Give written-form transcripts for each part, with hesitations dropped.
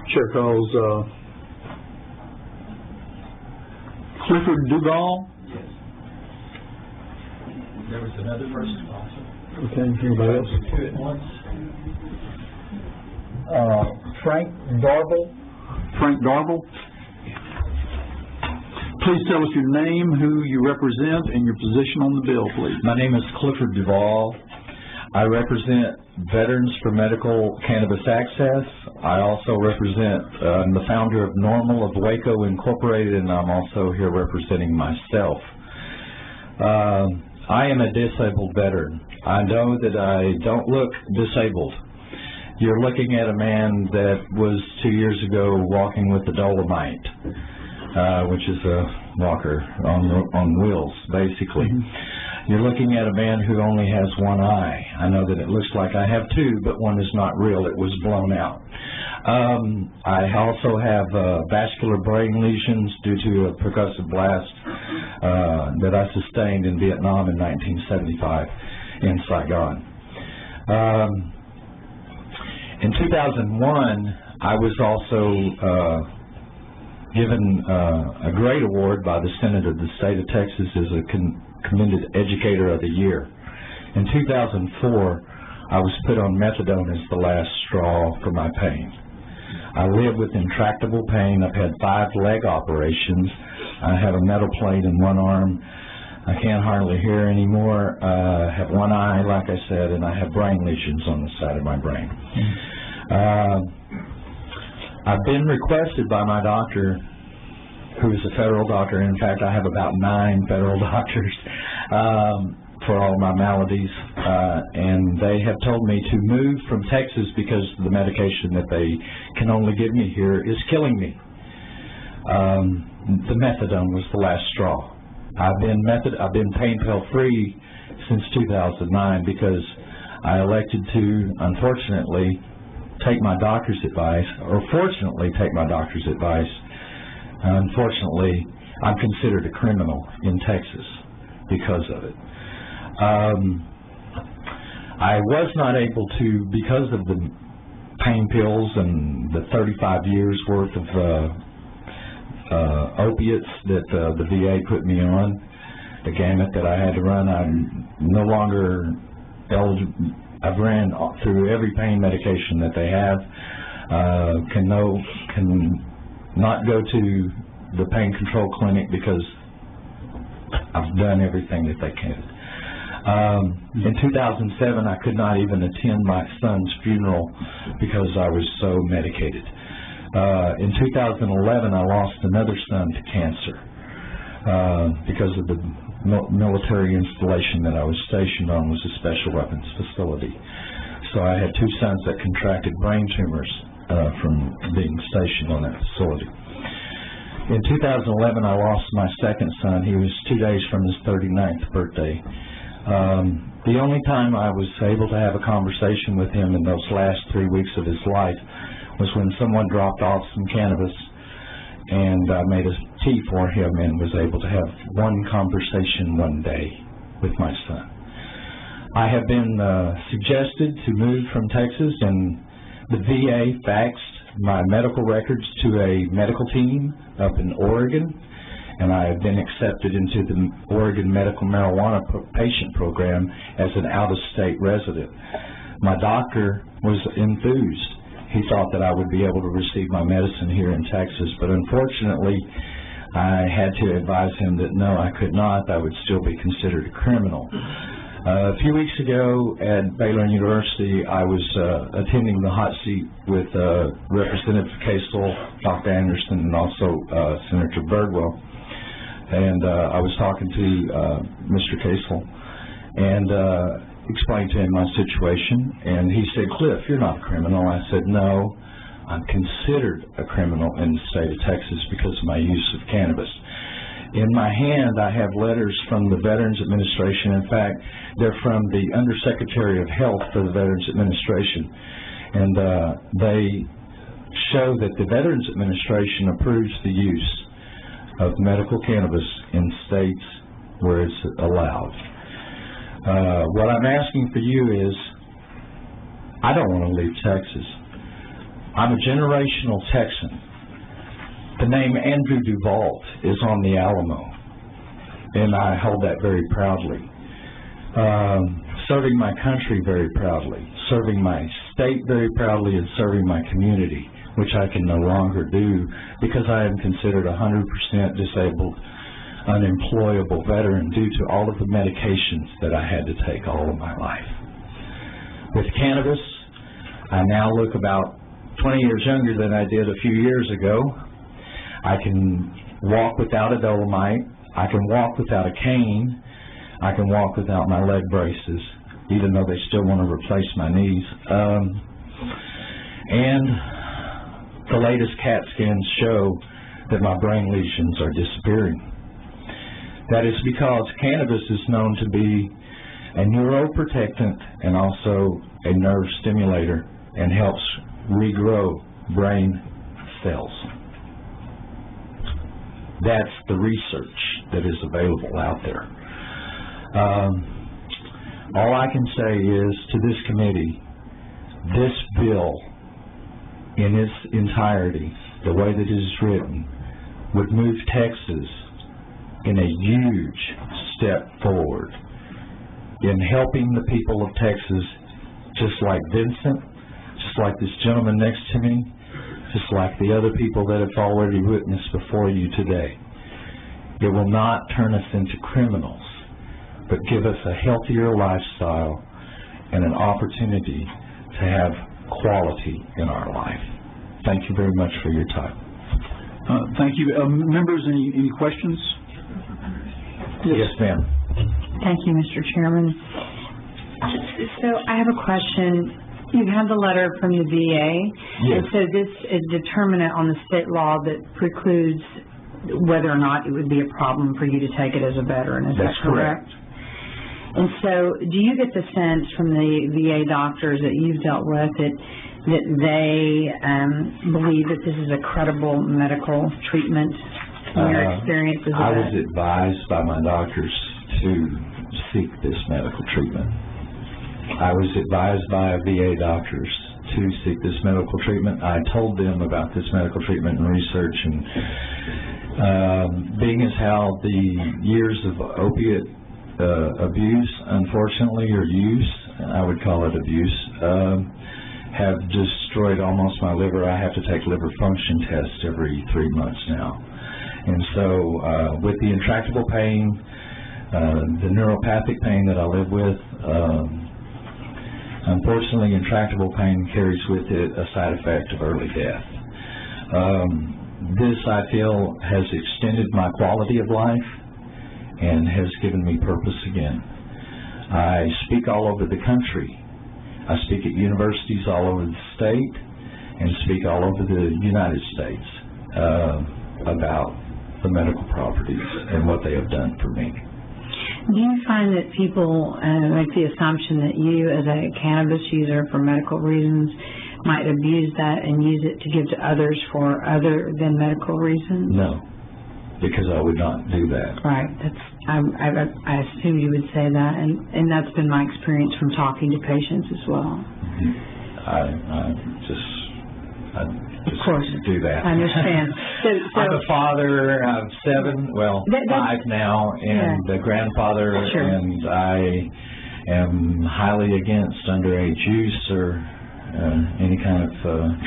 Chair calls Clifford Deuvall. Yes. There was another person also. Okay, anybody else? Two at once. Frank Deuvall. Frank Deuvall. Please tell us your name, who you represent, and your position on the bill, please. My name is Clifford Deuvall. I represent Veterans for Medical Cannabis Access. I also represent, I'm the founder of NORML of Waco Incorporated, and I'm also here representing myself. I am a disabled veteran. I know that I don't look disabled. You're looking at a man that was 2 years ago walking with the Dolomite, which is a walker on wheels, basically. You're looking at a man who only has one eye. I know that it looks like I have two, but one is not real. It was blown out. I also have vascular brain lesions due to a percussive blast that I sustained in Vietnam in 1975 in Saigon. In 2001, I was also given a great award by the Senate of the state of Texas as a commended educator of the year. In 2004, I was put on methadone as the last straw for my pain. I live with intractable pain. I've had 5 leg operations. I have a metal plate in one arm. I can't hardly hear anymore. I have one eye, like I said, and I have brain lesions on the side of my brain. I've been requested by my doctor, who is a federal doctor. In fact, I have about 9 federal doctors for all my maladies, and they have told me to move from Texas because the medication that they can only give me here is killing me. The methadone was the last straw. I've been pain pill free since 2009 because I elected to, unfortunately, take my doctor's advice, or fortunately take my doctor's advice. Unfortunately, I'm considered a criminal in Texas because of it. I was not able to, because of the pain pills and the 35 years worth of opiates that the VA put me on, the gamut that I had to run. I'm no longer eligible. I've ran through every pain medication that they have. Can not go to the pain control clinic because I've done everything that they can. In 2007, I could not even attend my son's funeral because I was so medicated. In 2011, I lost another son to cancer because of the military installation that I was stationed on was a special weapons facility. So I had 2 sons that contracted brain tumors from being stationed on that facility. In 2011, I lost my second son. He was 2 days from his 39th birthday. The only time I was able to have a conversation with him in those last 3 weeks of his life was when someone dropped off some cannabis, and I made a tea for him and was able to have one conversation one day with my son. I have been suggested to move from Texas, and the VA faxed my medical records to a medical team up in Oregon, and I have been accepted into the Oregon Medical Marijuana Patient Program as an out-of-state resident. My doctor was enthused. He thought that I would be able to receive my medicine here in Texas, but unfortunately, I had to advise him that no, I could not. I would still be considered a criminal. A few weeks ago at Baylor University, I was attending the hot seat with Representative Casel, Dr. Anderson, and also Senator Birdwell. And I was talking to Mr. Casel and explained to him my situation. And he said, "Cliff, you're not a criminal." I said, "No, I'm considered a criminal in the state of Texas because of my use of cannabis." In my hand, I have letters from the Veterans Administration. In fact, they're from the Undersecretary of Health for the Veterans Administration. And they show that the Veterans Administration approves the use of medical cannabis in states where it's allowed. What I'm asking for you is, I don't want to leave Texas. I'm a generational Texan. The name Andrew Deuvall is on the Alamo, and I hold that very proudly. Serving my country very proudly, serving my state very proudly, and serving my community, which I can no longer do because I am considered 100% disabled, unemployable veteran due to all of the medications that I had to take all of my life. With cannabis, I now look about 20 years younger than I did a few years ago. I can walk without a dolomite. I can walk without a cane. I can walk without my leg braces, even though they still want to replace my knees. And the latest CAT scans show that my brain lesions are disappearing. That is because cannabis is known to be a neuroprotectant and also a nerve stimulator and helps regrow brain cells. That's the research that is available out there. All I can say is to this committee, this bill in its entirety, the way that it is written, would move Texas in a huge step forward in helping the people of Texas, just like Vincent, just like this gentleman next to me, just like the other people that have already witnessed before you today. It will not turn us into criminals, but give us a healthier lifestyle and an opportunity to have quality in our life. Thank you very much for your time. Thank you. Members, any questions? Yes, ma'am. Thank you, Mr. Chairman. So I have a question. You have the letter from the VA, Yes. and so this is determinant on the state law that precludes whether or not it would be a problem for you to take it as a veteran. Is That's that correct? And so do you get the sense from the VA doctors that you've dealt with that they believe that this is a credible medical treatment in your experience as a I was vet? advised by my doctors to seek this medical treatment. I was advised by VA doctors to seek this medical treatment. I told them about this medical treatment and research, and being as how the years of opiate abuse, unfortunately, or use, I would call it abuse, have destroyed almost my liver. I have to take liver function tests every 3 months now. And so with the intractable pain, the neuropathic pain that I live with, unfortunately, intractable pain carries with it a side effect of early death. This, I feel, has extended my quality of life and has given me purpose again. I speak all over the country. I speak at universities all over the state and speak all over the United States about the medical properties and what they have done for me. Do you find that people make the assumption that you, as a cannabis user for medical reasons, might abuse that and use it to give to others for other than medical reasons? No, because I would not do that. Right. I assume you would say that, and that's been my experience from talking to patients as well. I just Of course. do that. I understand. So I'm a father of 7, well, 5 now, and a grandfather, Sure. and I am highly against underage use or any kind of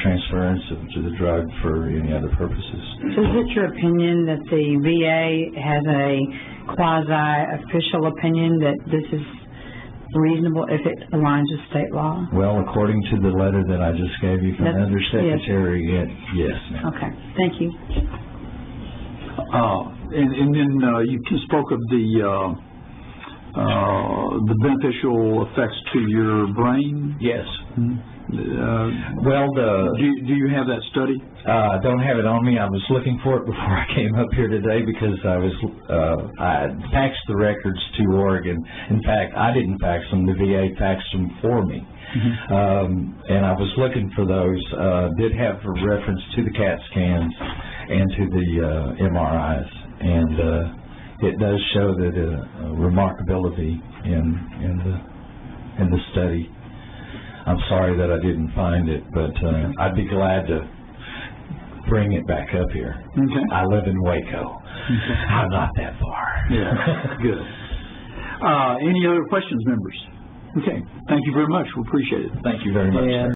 transference to the drug for any other purposes. So is it your opinion that the VA has a quasi-official opinion that this is reasonable if it aligns with state law? Well, according to the letter that I just gave you from the Undersecretary, yes, ma'am. Okay, thank you. And then you spoke of the beneficial effects to your brain. Yes. Well, do you have that study? I don't have it on me. I was looking for it before I came up here today because I faxed the records to Oregon. In fact, I didn't fax them. The VA faxed them for me. And I was looking for those. Did have a reference to the CAT scans and to the MRIs. And it does show that remarkability in the study. I'm sorry that I didn't find it, but I'd be glad to bring it back up here. Okay. I live in Waco. Okay. I'm not that far. Yeah, good. Any other questions, members? Okay, thank you very much. We appreciate it. Thank you very much, sir.